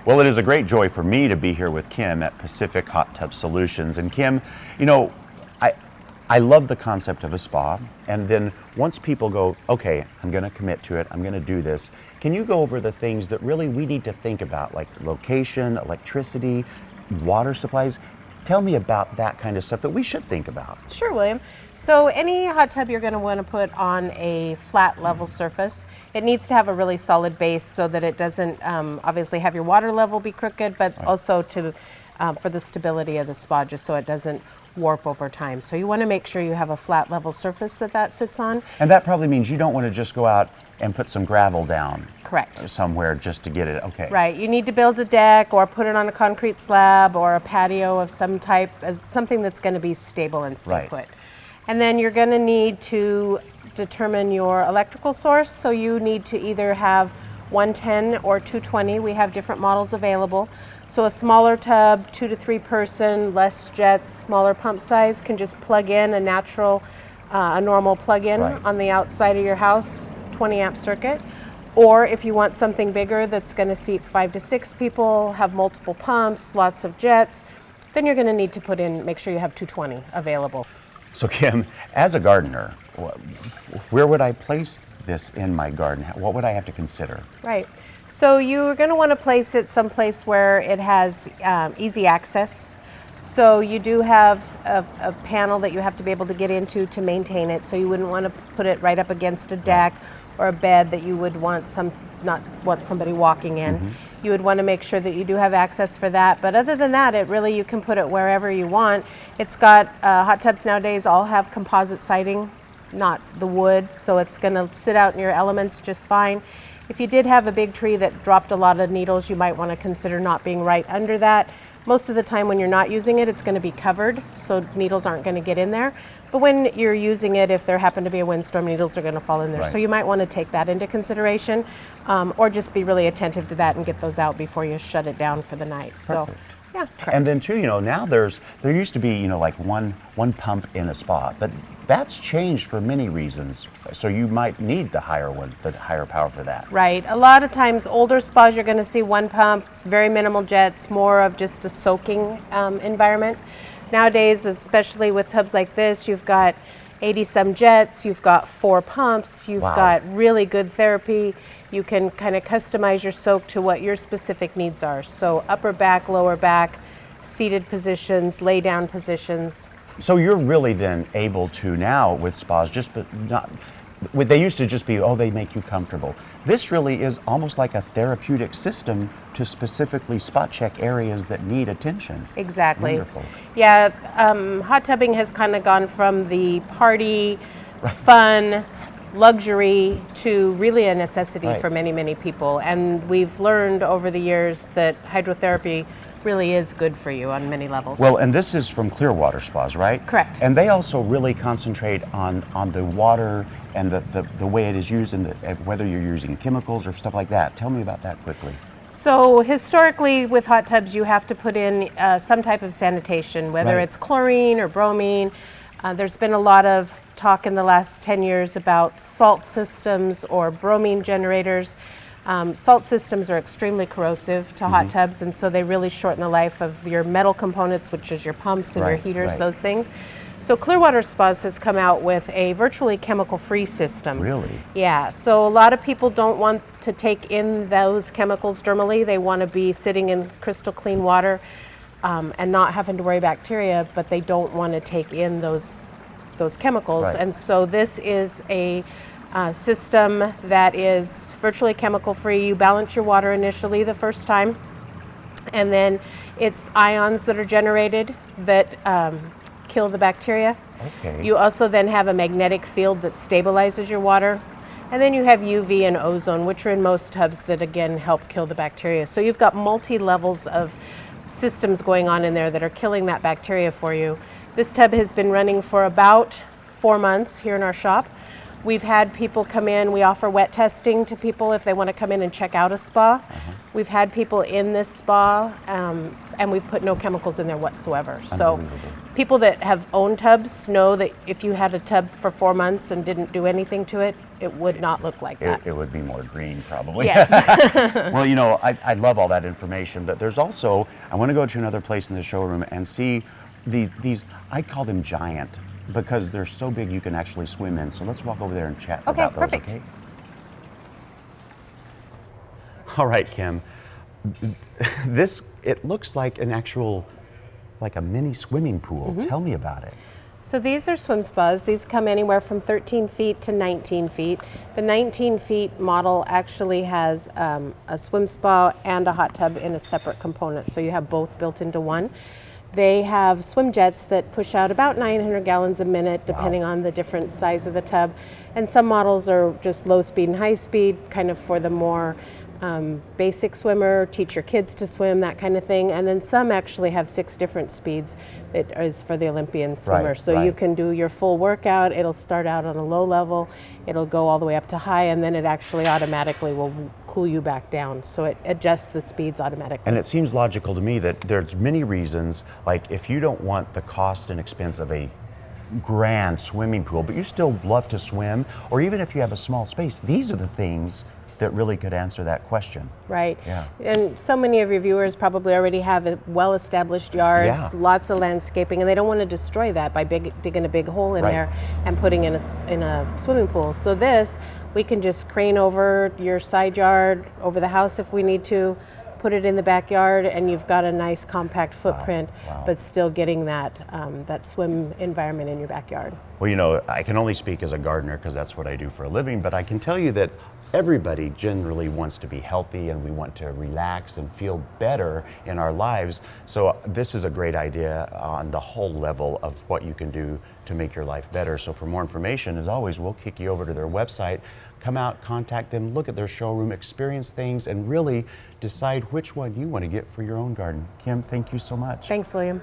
Well, it is a great joy for me to be here with Kim at Pacific Hot Tub Solutions. And Kim, you know, I love the concept of a spa. And then once people go, okay, I'm going to commit to it, I'm going to do this, can you go over the things that really we need to think about, like location, electricity, water supplies? Tell me about that kind of stuff that we should think about. Sure, William. So any hot tub you're going to want to put on a flat level surface. It needs to have a really solid base so that it doesn't obviously have your water level be crooked, but also to for the stability of the spa, just so it doesn't warp over time. So you want to make sure you have a flat level surface that sits on. And that probably means you don't want to just go out and put some gravel down. Correct. Somewhere just to get it, okay. Right, you need to build a deck or put it on a concrete slab or a patio of some type, as something that's going to be stable and stay put. And then you're going to need to determine your electrical source. So you need to either have 110 or 220. We have different models available. So a smaller tub, 2 to 3 person, less jets, smaller pump size, can just plug in a normal plug-in on the outside of your house, 20 amp circuit. Or if you want something bigger that's going to seat 5 to 6 people, have multiple pumps, lots of jets, then you're going to need to make sure you have 220 available. So Kim, as a gardener, where would I place this in my garden? What would I have to consider? Right. So you're going to want to place it someplace where it has easy access. So you do have a panel that you have to be able to get into to maintain it. So you wouldn't want to put it right up against a deck or a bed that you would not want somebody walking in. You would want to make sure that you do have access for that. But other than that, you can put it wherever you want. It's got hot tubs nowadays all have composite siding, not the wood, so it's going to sit out in your elements just fine. If you did have a big tree that dropped a lot of needles, you might want to consider not being right under that. Most of the time when you're not using it, it's going to be covered, so needles aren't going to get in there. But when you're using it, if there happen to be a windstorm, needles are going to fall in there. So you might want to take that into consideration, or just be really attentive to that and get those out before you shut it down for the night. Perfect. So, yeah. And then too, now there used to be, like one pump in a spa, but that's changed for many reasons. So you might need the higher power for that. Right. A lot of times, older spas, you're going to see one pump, very minimal jets, more of just a soaking environment. Nowadays, especially with tubs like this, you've got 80-some jets, you've got 4 pumps, you've got really good therapy. You can kind of customize your soak to what your specific needs are. So upper back, lower back, seated positions, lay down positions. So you're really then able to now with spas, they used to just be, they make you comfortable. This really is almost like a therapeutic system to specifically spot check areas that need attention. Exactly. Wonderful. Yeah, hot tubbing has kind of gone from the party, fun, luxury to really a necessity for many, many people. And we've learned over the years that hydrotherapy really is good for you on many levels. Well, and this is from Clearwater Spas, right? Correct. And they also really concentrate on the water and the way it is used, and whether you're using chemicals or stuff like that. Tell me about that quickly. So historically with hot tubs, you have to put in some type of sanitation, whether it's chlorine or bromine. There's been a lot of talk in the last 10 years about salt systems or bromine generators. Salt systems are extremely corrosive to hot tubs, and so they really shorten the life of your metal components, which is your pumps and your heaters, those things. So Clearwater Spas has come out with a virtually chemical-free system. Really? Yeah, so a lot of people don't want to take in those chemicals dermally. They want to be sitting in crystal clean water and not having to worry bacteria, but they don't want to take in those chemicals. And so this is a system that is virtually chemical-free. You balance your water initially the first time, and then it's ions that are generated that kill the bacteria. Okay. You also then have a magnetic field that stabilizes your water. And then you have UV and ozone, which are in most tubs that again help kill the bacteria. So you've got multi-levels of systems going on in there that are killing that bacteria for you. This tub has been running for about 4 months here in our shop. We've had people come in, we offer wet testing to people if they want to come in and check out a spa. We've had people in this spa and we've put no chemicals in there whatsoever. So People that have owned tubs know that if you had a tub for 4 months and didn't do anything to it, it would not look like that. It would be more green, probably. Yes. Well, you know, I love all that information, but there's also, I want to go to another place in the showroom and see these, I call them giant, because they're so big you can actually swim in. So let's walk over there and chat about those, perfect. okay? All right, Kim. This, it looks like an actual, like a mini swimming pool. Tell me about it. So these are swim spas. These come anywhere from 13 feet to 19 feet. The 19 feet model actually has a swim spa and a hot tub in a separate component, so you have both built into one. They have swim jets that push out about 900 gallons a minute, depending on the different size of the tub. And some models are just low speed and high speed, kind of for the more basic swimmer, teach your kids to swim, that kind of thing. And then some actually have 6 different speeds that is for the Olympian swimmer. Right, so you can do your full workout. It'll start out on a low level, it'll go all the way up to high, and then it actually automatically will cool you back down. So it adjusts the speeds automatically. And it seems logical to me that there's many reasons, like if you don't want the cost and expense of a grand swimming pool, but you still love to swim, or even if you have a small space, these are the things that really could answer that question. Right. Yeah. And so many of your viewers probably already have well-established yards, Yeah. lots of landscaping, and they don't want to destroy that by digging a big hole in Right. there and putting in a swimming pool. So this, we can just crane over your side yard, over the house if we need to, put it in the backyard, and you've got a nice compact footprint, but still getting that that swim environment in your backyard. Well, you know, I can only speak as a gardener because that's what I do for a living, but I can tell you that everybody generally wants to be healthy, and we want to relax and feel better in our lives. So this is a great idea on the whole level of what you can do to make your life better. So for more information, as always, we'll kick you over to their website. Come out, contact them, look at their showroom, experience things, and really decide which one you want to get for your own garden. Kim, thank you so much. Thanks, William.